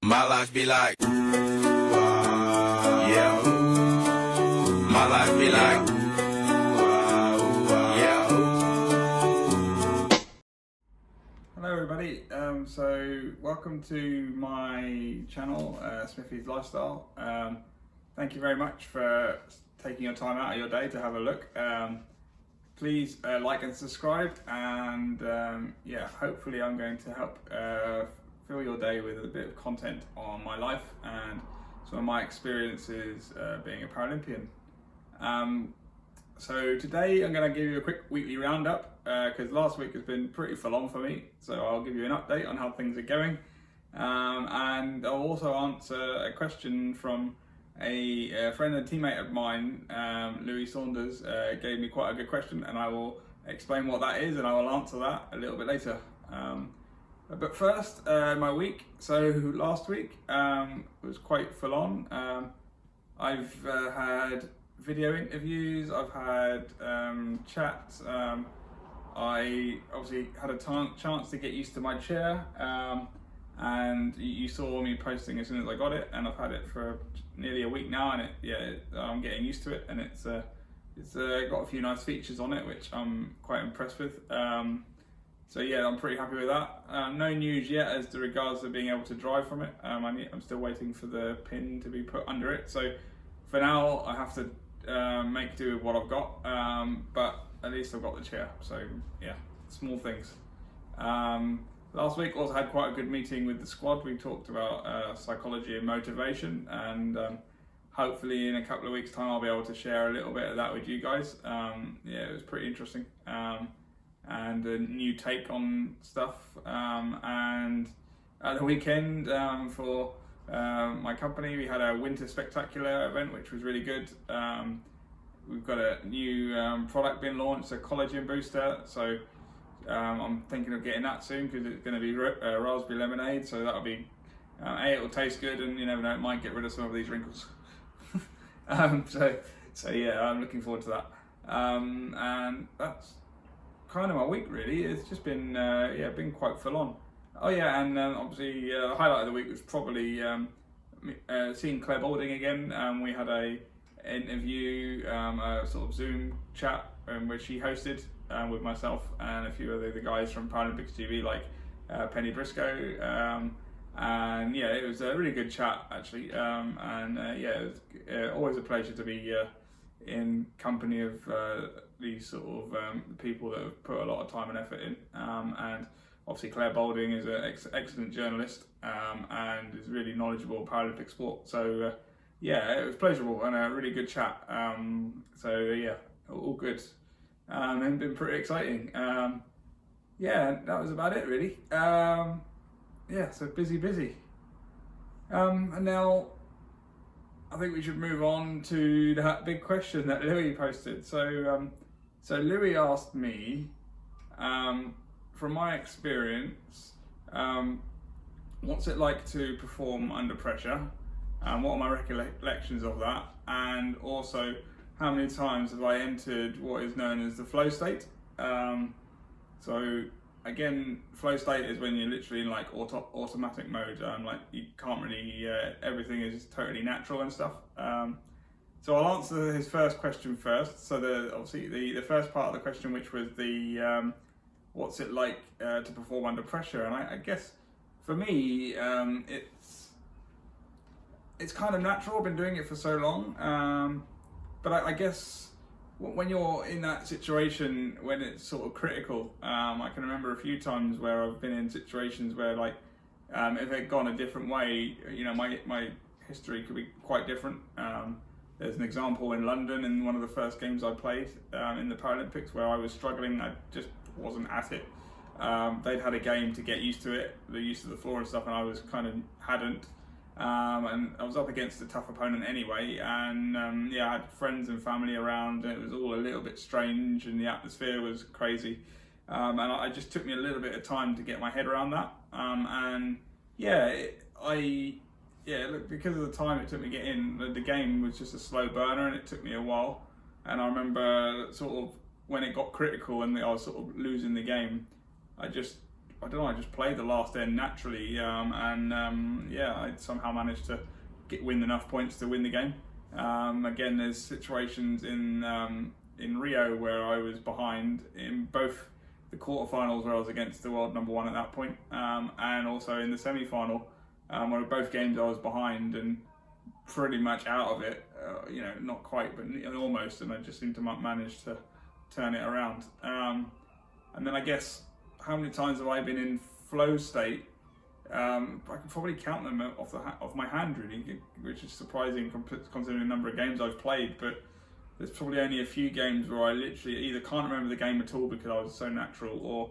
My life be like, yeah. My life be like, yeah. Hello everybody, so welcome to my channel, Smithy's Lifestyle. Thank you very much for taking your time out of your day to have a look. Please like and subscribe, and yeah, hopefully I'm going to help fill your day with a bit of content on my life and some of my experiences being a Paralympian. So today I'm going to give you a quick weekly roundup because last week has been pretty full on for me. So I'll give you an update on how things are going, and I'll also answer a question from a friend and teammate of mine, Louis Saunders. Gave me quite a good question, and I will explain what that is and I will answer that a little bit later. But first, my week. So last week was quite full on. I've had video interviews, I've had chats. I obviously had a chance to get used to my chair, and you saw me posting as soon as I got it, and I've had it for nearly a week now, and I'm getting used to it, and it's got a few nice features on it which I'm quite impressed with. So yeah, I'm pretty happy with that. No news yet as to regards to being able to drive from it. I'm still waiting for the pin to be put under it. So for now, I have to make do with what I've got. But at least I've got the chair. So yeah, small things. Last week also had quite a good meeting with the squad. We talked about psychology and motivation, and hopefully in a couple of weeks' time I'll be able to share a little bit of that with you guys. Yeah, it was pretty interesting. And a new take on stuff, and at the weekend for my company we had a winter spectacular event which was really good. We've got a new product being launched, a collagen booster, so I'm thinking of getting that soon because it's going to be raspberry lemonade, so that'll be it'll taste good, and you never know, it might get rid of some of these wrinkles. So yeah, I'm looking forward to that, and that's kind of my week really. It's just been been quite full on. Oh yeah, and obviously the highlight of the week was probably seeing Claire Balding again. We had a interview, a sort of Zoom chat where she hosted with myself and a few of the guys from Paralympics TV, like Penny Briscoe, and yeah, it was a really good chat actually, and yeah, it was always a pleasure to be in company of these sort of people that have put a lot of time and effort in, and obviously Claire Balding is an excellent journalist, and is really knowledgeable of Paralympic sport. So yeah, it was pleasurable and a really good chat. So yeah, all good, and been pretty exciting. Yeah, that was about it really. Yeah, so busy. And now I think we should move on to that big question that Louis posted. So Louis asked me, from my experience, what's it like to perform under pressure? What are my recollections of that? And also, how many times have I entered what is known as the flow state? So again, flow state is when you're literally in like automatic mode, like you can't really, everything is just totally natural and stuff. So I'll answer his first question first. So obviously the first part of the question, which was the what's it like to perform under pressure, and I guess for me it's kind of natural. I've been doing it for so long, but I guess when you're in that situation when it's sort of critical, I can remember a few times where I've been in situations where like if it had gone a different way, you know, my history could be quite different. There's an example in London in one of the first games I played in the Paralympics where I was struggling. I just wasn't at it. They'd had a game to get used to it, the use of the floor and stuff, and I was kind of hadn't. And I was up against a tough opponent anyway, and yeah, I had friends and family around, and it was all a little bit strange, and the atmosphere was crazy, and it just took me a little bit of time to get my head around that, and yeah, look, because of the time it took me to get in, the game was just a slow burner, and it took me a while, and I remember sort of when it got critical and I was sort of losing the game, I just I don't know, I just played the last end naturally, yeah, I somehow managed to win enough points to win the game. Again, there's situations in Rio where I was behind in both the quarterfinals where I was against the world number one at that point, and also in the semi-final, where both games I was behind and pretty much out of it, not quite, but almost, and I just seemed to manage to turn it around. And then I guess, how many times have I been in flow state? I can probably count them off my hand, really, which is surprising considering the number of games I've played. But there's probably only a few games where I literally either can't remember the game at all because I was so natural, or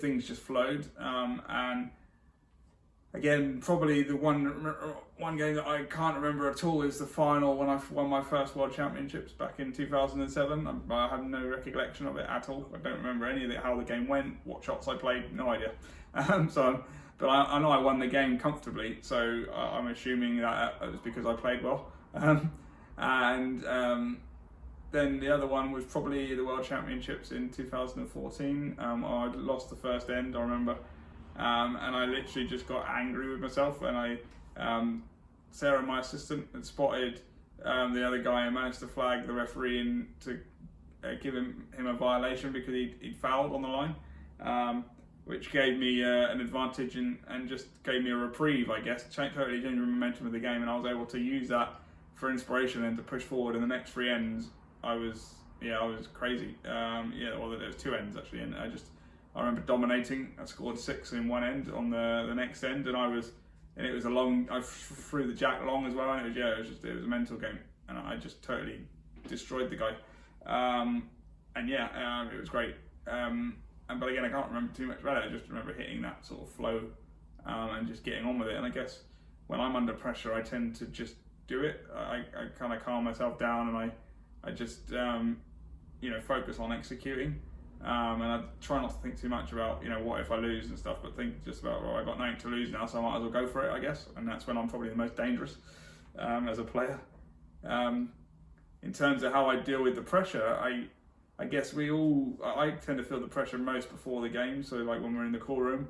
things just flowed. And again, probably the one game that I can't remember at all is the final when I won my first World Championships back in 2007. I have no recollection of it at all. I don't remember any of it, how the game went, what shots I played, no idea. But I know I won the game comfortably, so I'm assuming that it was because I played well. Then the other one was probably the World Championships in 2014. I lost the first end, I remember. And I literally just got angry with myself, and Sarah, my assistant, had spotted the other guy and managed to flag the referee in to give him a violation because he'd fouled on the line, which gave me an advantage and just gave me a reprieve, I guess. Totally changed the momentum of the game, and I was able to use that for inspiration and to push forward. In the next three ends, I was crazy. Well, there was two ends actually, and I remember dominating. I scored 6 in one end on the next end, and it was a long. I threw the jack long as well, and it was a mental game, and I just totally destroyed the guy. It was great. But again, I can't remember too much about it. I just remember hitting that sort of flow and just getting on with it. And I guess when I'm under pressure, I tend to just do it. I kind of calm myself down, and I just focus on executing. And I try not to think too much about what if I lose and stuff, but think just about, well, I got nothing to lose now, so I might as well go for it, I guess. And that's when I'm probably the most dangerous as a player. In terms of how I deal with the pressure, I guess I tend to feel the pressure most before the game. So like when we're in the call room,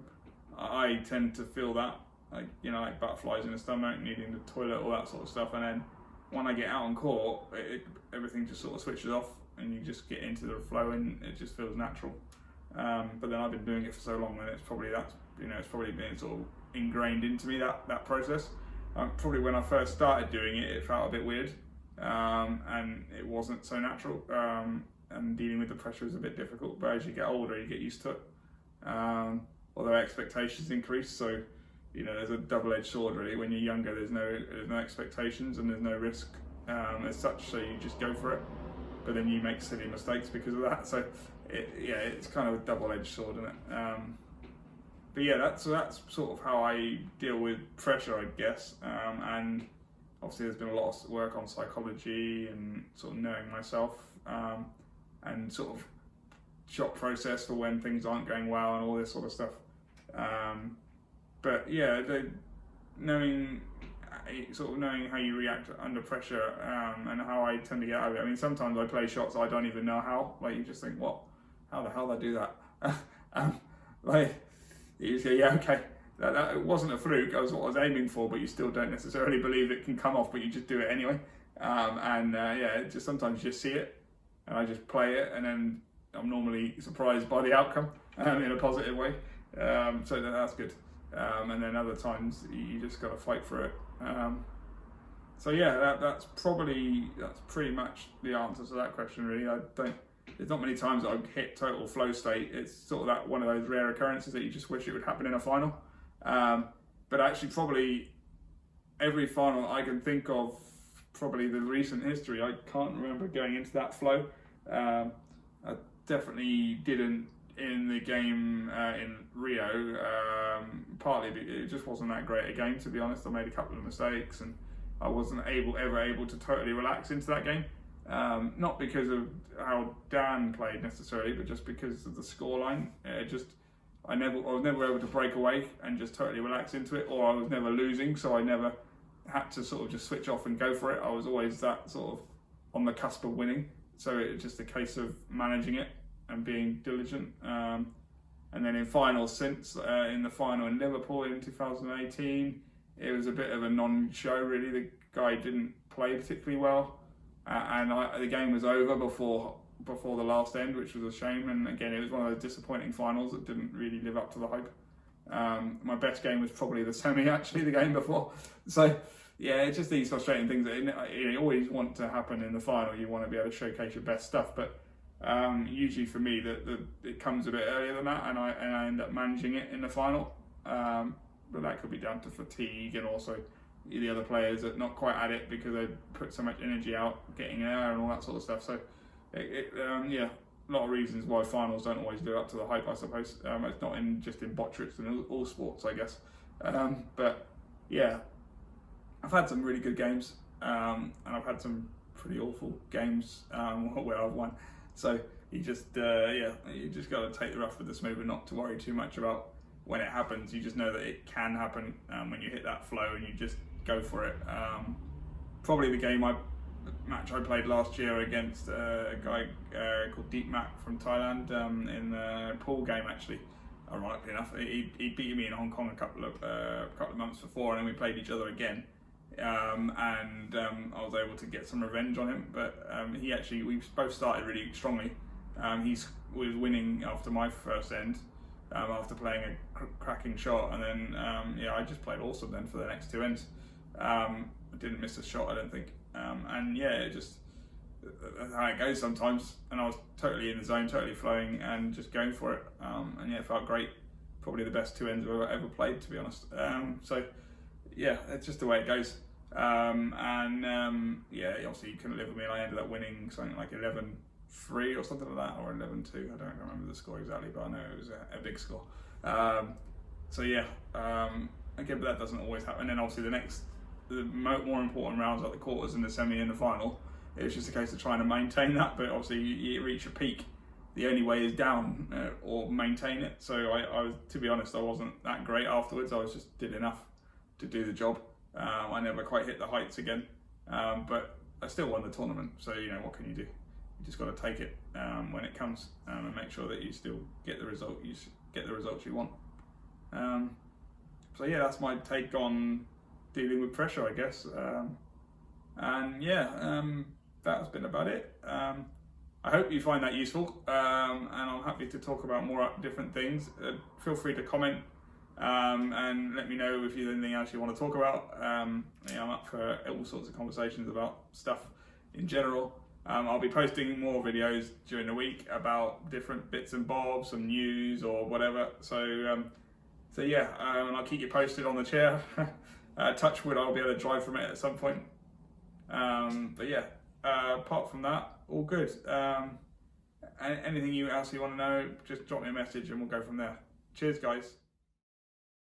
I tend to feel that, like butterflies in the stomach, needing the toilet, all that sort of stuff. And then when I get out on court, everything just sort of switches off, and you just get into the flow, and it just feels natural. But then I've been doing it for so long, and it's probably been sort of ingrained into me, that process. Probably when I first started doing it, it felt a bit weird, and it wasn't so natural. And dealing with the pressure is a bit difficult, but as you get older, you get used to it. Although expectations increase, so there's a double-edged sword really. When you're younger, there's no expectations and there's no risk as such, so you just go for it. But then you make silly mistakes because of that. So it's kind of a double-edged sword, isn't it? But yeah, that's sort of how I deal with pressure, I guess. And obviously, there's been a lot of work on psychology and sort of knowing myself, and sort of shot process for when things aren't going well and all this sort of stuff. But yeah, knowing how you react under pressure, and how I tend to get out of it. I mean, sometimes I play shots I don't even know how. Like, you just think, what? How the hell did I do that? Like, you just go, yeah, okay, that it wasn't a fluke. That was what I was aiming for, but you still don't necessarily believe it can come off, but you just do it anyway. It just sometimes you just see it, and I just play it, and then I'm normally surprised by the outcome in a positive way. So that's good. And then other times you just got to fight for it. That's pretty much the answer to that question, really. There's not many times that I've hit total flow state. It's sort of that one of those rare occurrences that you just wish it would happen in a final. But actually, probably every final I can think of, probably the recent history, I can't remember going into that flow. I definitely didn't in the game in Rio, partly because it just wasn't that great a game, to be honest. I made a couple of mistakes, and I wasn't ever able to totally relax into that game. Not because of how Dan played necessarily, but just because of the scoreline. I was never able to break away and just totally relax into it, or I was never losing, so I never had to sort of just switch off and go for it. I was always that sort of on the cusp of winning, so it's just a case of managing it and being diligent. And then in finals since, in the final in Liverpool in 2018, it was a bit of a non-show really. The guy didn't play particularly well, and the game was over before the last end, which was a shame. And again, it was one of those disappointing finals that didn't really live up to the hype. My best game was probably the semi, actually, the game before. So yeah, it's just these frustrating things that you always want to happen in the final. You want to be able to showcase your best stuff, but usually for me, it comes a bit earlier than that, and I end up managing it in the final. But that could be down to fatigue, and also the other players that not quite at it because they put so much energy out getting there and all that sort of stuff. So yeah, a lot of reasons why finals don't always live up to the hype, I suppose. It's not just in bocce, it's in all sports, I guess. But yeah, I've had some really good games, and I've had some pretty awful games where I've won. So you just you just got to take the rough with the smooth and not to worry too much about when it happens. You just know that it can happen when you hit that flow, and you just go for it. Probably the match I played last year against a guy called Deep Mac from Thailand in the pool game, actually. Ironically enough, he beat me in Hong Kong a couple of months before, and then we played each other again. And I was able to get some revenge on him, but we both started really strongly. He was winning after my first end, after playing a cracking shot, and then I just played awesome then for the next two ends. I didn't miss a shot, I don't think, and yeah, it just that's how it goes sometimes. And I was totally in the zone, totally flowing, and just going for it. And yeah, it felt great. Probably the best two ends I've ever played, to be honest. So yeah, it's just the way it goes. Yeah, obviously you couldn't live with me, and I ended up winning something like 11-3 or something like that, or 11-2. I don't remember the score exactly, but I know it was a big score. So yeah, again, but that doesn't always happen. And then obviously the more important rounds, like the quarters and the semi and the final, it's just a case of trying to maintain that. But obviously you reach a peak, the only way is down or maintain it. So I was, to be honest, I wasn't that great afterwards. I was just did enough to do the job. I never quite hit the heights again, but I still won the tournament. So what can you do? You just got to take it when it comes, and make sure that you still get the result. You get the results you want. So yeah, that's my take on dealing with pressure, I guess. And yeah, that's been about it. I hope you find that useful, and I'm happy to talk about more different things. Feel free to comment and let me know if there's anything else you want to talk about. I'm up for all sorts of conversations about stuff in general. I'll be posting more videos during the week about different bits and bobs, some news or whatever. So yeah, and I'll keep you posted on the chair. Touch wood, I'll be able to drive from it at some point. But yeah, apart from that, all good. Anything else you want to know, just drop me a message and we'll go from there. Cheers, guys.